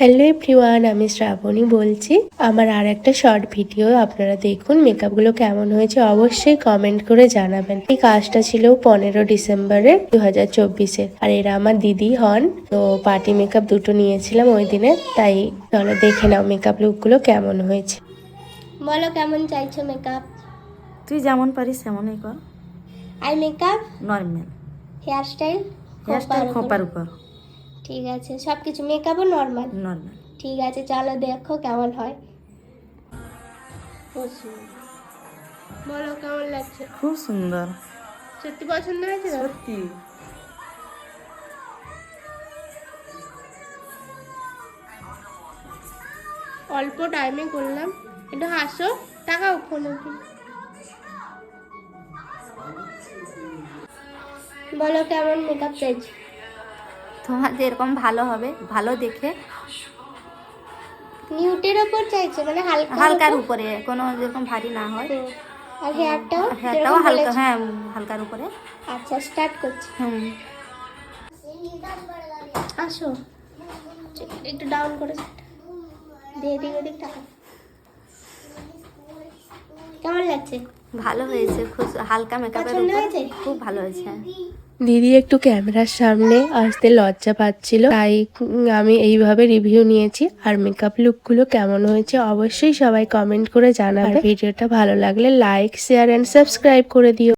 Hello everyone, আমি শ্রাবণী বলছি। আমার আর একটা শর্ট ভিডিও আপনারা দেখুন। মেকআপগুলো কেমন হয়েছে অবশ্যই কমেন্ট করে জানাবেন। এই কাজটা ছিল 15 ডিসেম্বরের 2024-এর। আর এরা আমার দিদি হন। তো পার্টি মেকআপ দুটো নিয়েছিলাম ওই দিনে, তাই চলো দেখে নাও মেকআপ লুকগুলো কেমন হয়েছে। বলো কেমন চাইছো মেকআপ? তুই যেমন পারিস তেমনই কর। আই মেকআপ, নর্মাল হেয়ারস্টাইল, খোপার উপর। ঠিক আছে, সব কিছু মেকআপও নর্মাল। নর্মাল ঠিক আছে, চলো দেখো কেমন হয়। বলো কেমন লাগছে? খুব সুন্দর, সত্যি পছন্দ হয়েছে তো? সত্যি। অল্প টাইমে করলাম। একটু হাসো, টাকাও ফোনে। বলো কেমন মেকআপ চাইছো? তোমার যেরকম ভালো হবে, ভালো দেখে। নিউটের ওপর চাইছো মানে হালকার উপরে, কোনো যেরকম ভারী না হয়। আর হেয়ারটাও হেয়ারটাও হালকা, হ্যাঁ হালকার উপরে। আচ্ছা, স্টার্ট করছি। আসো, একটু ডাউন করে দিয়ে দিক ওদিক টাকা। কেমন লাগছে? ভালো হয়েছে, খুব হালকা মেকআপের পছন্দ উপর হয়েছে? খুব ভালো হয়েছে। দিদি একটু ক্যামেরার সামনে আসতে লজ্জা পাচ্ছিল, তাই আমি এইভাবে রিভিউ নিয়েছি। আর মেকআপ লুকগুলো কেমন হয়েছে অবশ্যই সবাই কমেন্ট করে জানাবে। ভিডিওটা ভালো লাগলে লাইক, শেয়ার এন্ড সাবস্ক্রাইব করে দিও।